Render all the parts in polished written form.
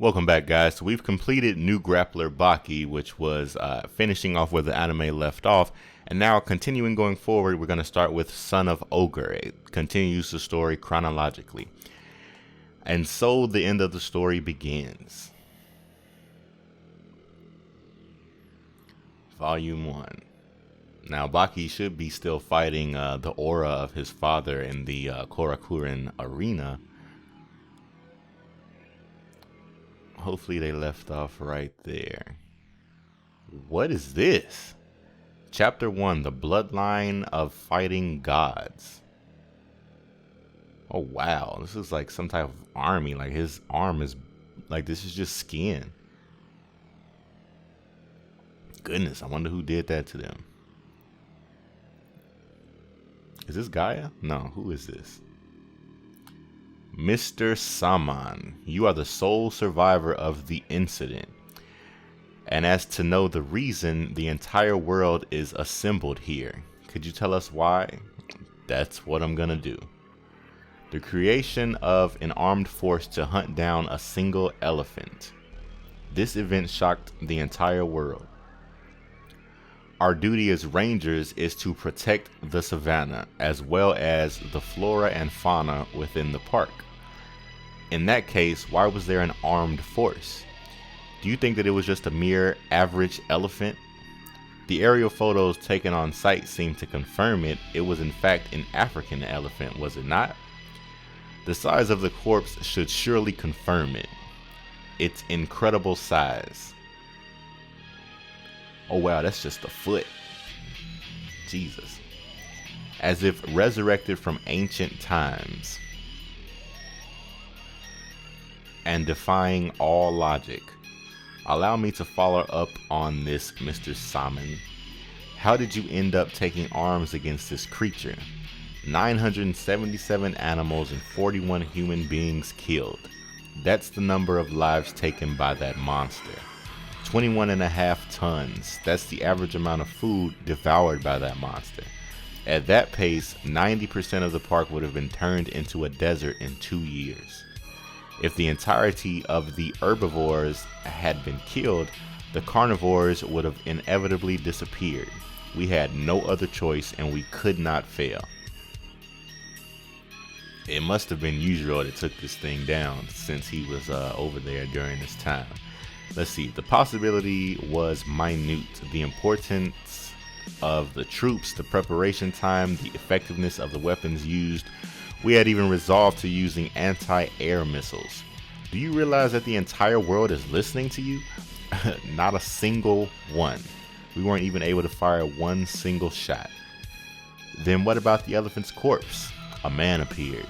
Welcome back, guys. So we've completed new Grappler Baki, which was finishing off where the anime left off. And now, continuing going forward, we're going to start with Son of Ogre. It continues the story chronologically. And so the end of the story begins. Volume 1. Now, Baki should be still fighting the aura of his father in the Korakuren arena. Hopefully they left off right there. What is this? Chapter 1, The Bloodline of Fighting Gods. Oh wow, this is like some type of army. Like his arm is, like this is just skin. Goodness, I wonder who did that to them. Is this Gaia? No, who is this? Mr. Saman, you are the sole survivor of the incident. And as to know the reason the entire world is assembled here, could you tell us why? That's what I'm gonna do. The creation of an armed force to hunt down a single elephant. This event shocked the entire world. Our duty as rangers is to protect the savannah, as well as the flora and fauna within the park. In that case, why was there an armed force? Do you think that it was just a mere average elephant? The aerial photos taken on site seem to confirm it. It was in fact an African elephant, was it not? The size of the corpse should surely confirm it. Its incredible size. Oh wow, that's just a foot. Jesus. As if resurrected from ancient times. And defying all logic. Allow me to follow up on this, Mr. Saman. How did you end up taking arms against this creature? 977 animals and 41 human beings killed. That's the number of lives taken by that monster. 21.5 tons. That's the average amount of food devoured by that monster. At that pace, 90% of the park would have been turned into a desert in 2 years. If the entirety of the herbivores had been killed, the carnivores would have inevitably disappeared. We had no other choice and we could not fail. It must have been Yujiro that took this thing down, since he was over there during this time. Let's see, the possibility was minute. The importance of the troops, the preparation time, the effectiveness of the weapons used. We had even resolved to using anti-air missiles. Do you realize that the entire world is listening to you? Not a single one. We weren't even able to fire one single shot. Then what about the elephant's corpse? A man appeared.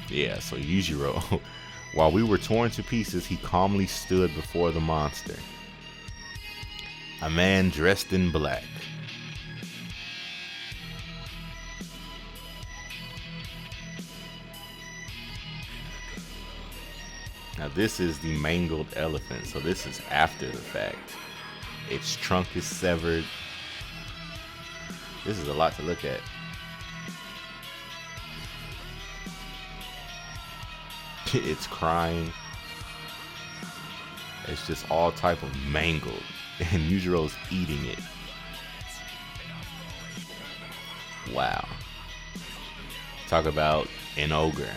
Yeah, so Yujiro. While we were torn to pieces, he calmly stood before the monster. A man dressed in black. Now this is the mangled elephant, so this is after the fact. Its trunk is severed. This is a lot to look at. It's crying. It's just all type of mangled, and Yujiro's eating it. Wow. Talk about an ogre.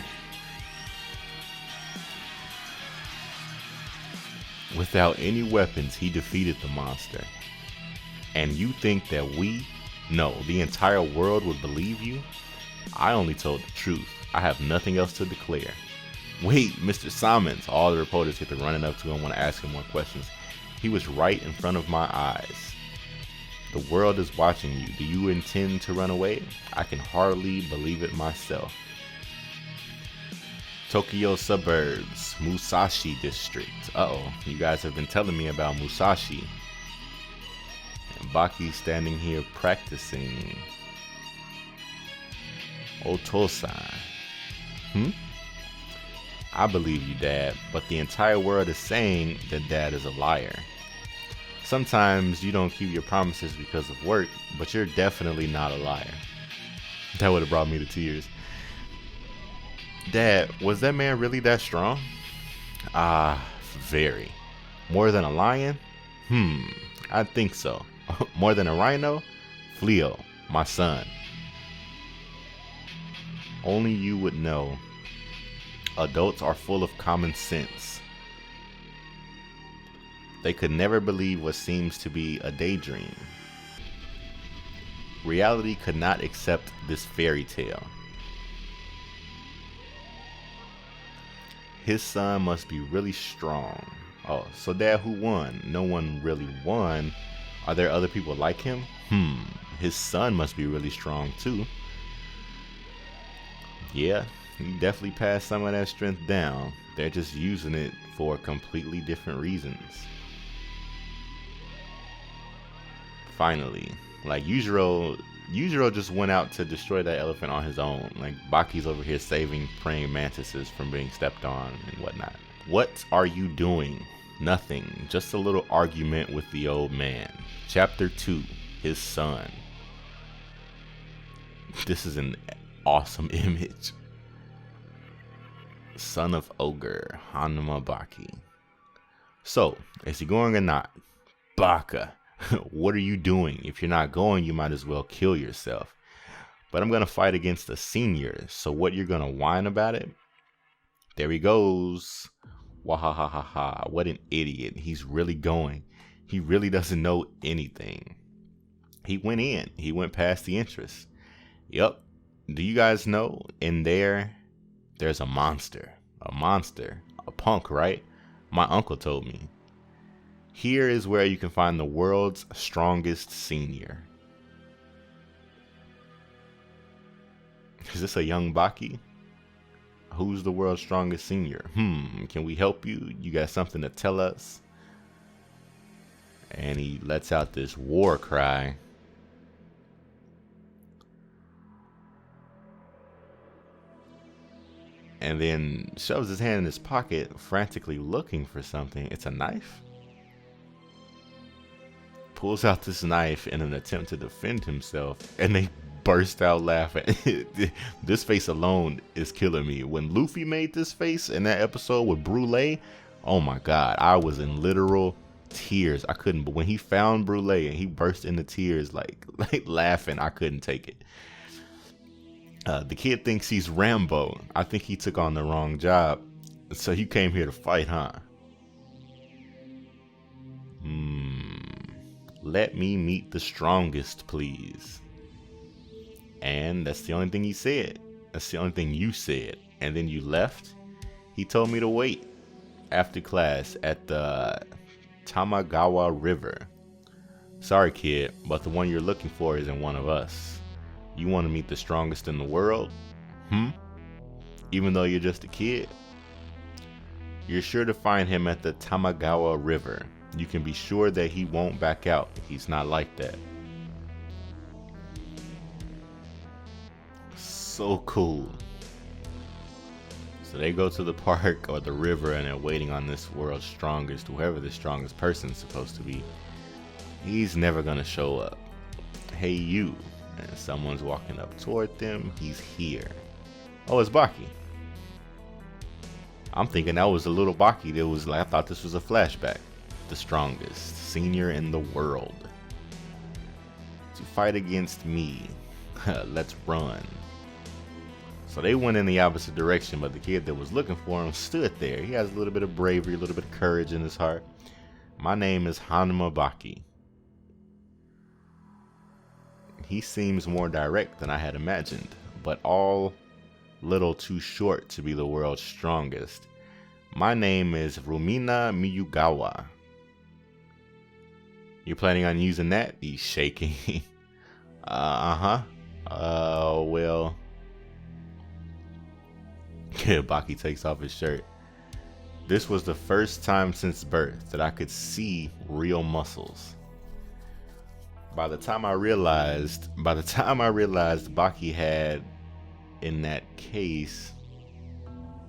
Without any weapons, he defeated the monster. And you think that the entire world would believe you? I only told the truth. I have nothing else to declare. Wait, Mr. Simons. All the reporters get to running up to him, want to ask him more questions. He was right in front of my eyes. The world is watching you. Do you intend to run away? I can hardly believe it myself. Tokyo suburbs, Musashi district. Uh-oh, you guys have been telling me about Musashi. And Baki standing here practicing. Otosan. I believe you, Dad, but the entire world is saying that Dad is a liar. Sometimes you don't keep your promises because of work, but you're definitely not a liar. That would have brought me to tears. Dad, was that man really that strong? Very. More than a lion? I think so. More than a rhino? Fleo, my son. Only you would know. Adults are full of common sense. They could never believe what seems to be a daydream. Reality could not accept this fairy tale. His son must be really strong. Oh, so Dad, who won? No one really won. Are there other people like him? His son must be really strong too. Yeah, he definitely passed some of that strength down. They're just using it for completely different reasons. Finally, like Yujiro just went out to destroy that elephant on his own. Like Baki's over here saving praying mantises from being stepped on and whatnot. What are you doing? Nothing. Just a little argument with the old man. Chapter 2, his son. This is an awesome image. Son of Ogre, Hanuma Baki. So, is he going or not? Baka, what are you doing? If you're not going, you might as well kill yourself. But I'm going to fight against a senior, so what, you're going to whine about it? There he goes. Wahahaha, what an idiot. He's really going. He really doesn't know anything. He went in. He went past the entrance. Yup. Do you guys know in there's a monster. A monster. A punk, right? My uncle told me. Here is where you can find the world's strongest senior. Is this a young Baki? Who's the world's strongest senior? Can we help you? You got something to tell us? And he lets out this war cry. And then shoves his hand in his pocket, frantically looking for something. It's a knife? Pulls out this knife in an attempt to defend himself, and they burst out laughing. This face alone is killing me. When Luffy made this face in that episode with Brule, oh my god, I was in literal tears. I couldn't, but when he found Brule and he burst into tears, like laughing, I couldn't take it. The kid thinks he's Rambo. I think he took on the wrong job. So you came here to fight, huh? Let me meet the strongest, please. And that's the only thing he said. That's the only thing you said. And then you left. He told me to wait after class at the Tamagawa River. Sorry, kid, but the one you're looking for isn't one of us. You want to meet the strongest in the world? Even though you're just a kid? You're sure to find him at the Tamagawa River. You can be sure that he won't back out. He's not like that. So cool. So they go to the park or the river and they're waiting on this world's strongest, whoever the strongest person's supposed to be. He's never gonna show up. Hey, you. And someone's walking up toward them. He's here. Oh, it's Baki. I'm thinking that was a little Baki. That was like, I thought this was a flashback. The strongest senior in the world. To fight against me. Let's run. So they went in the opposite direction, but the kid that was looking for him stood there. He has a little bit of bravery, a little bit of courage in his heart. My name is Hanuma Baki. He seems more direct than I had imagined, but all little too short to be the world's strongest. My name is Rumina Miyugawa. You planning on using that? He's shaking. Well. Baki takes off his shirt. This was the first time since birth that I could see real muscles. By the time I realized Baki had in that case,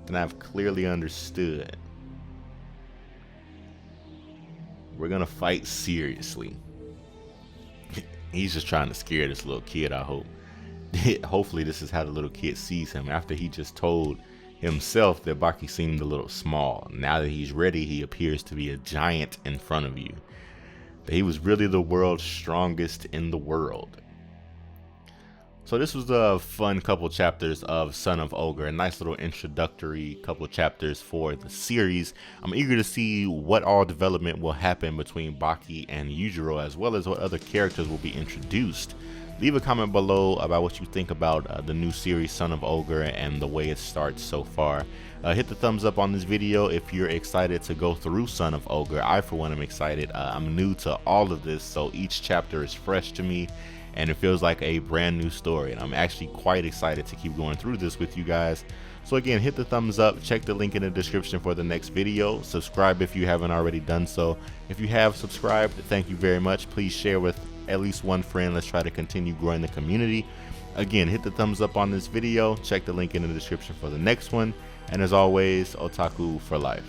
then I've clearly understood. We're gonna fight seriously. He's just trying to scare this little kid, I hope. Hopefully this is how the little kid sees him after he just told himself that Baki seemed a little small. Now that he's ready, he appears to be a giant in front of you. That he was really the world's strongest in the world. So this was a fun couple chapters of Son of Ogre, a nice little introductory couple chapters for the series. I'm eager to see what all development will happen between Baki and Yujiro, as well as what other characters will be introduced. Leave a comment below about what you think about the new series Son of Ogre and the way it starts so far. Hit the thumbs up on this video if you're excited to go through Son of Ogre. I, for one, am excited. I'm new to all of this, so each chapter is fresh to me. And it feels like a brand new story, and I'm actually quite excited to keep going through this with you guys. So again, hit the thumbs up, check the link in the description for the next video, subscribe if you haven't already done so. If you have subscribed, thank you very much. Please share with at least one friend. Let's try to continue growing the community. Again, hit the thumbs up on this video, check the link in the description for the next one, and as always, otaku for life.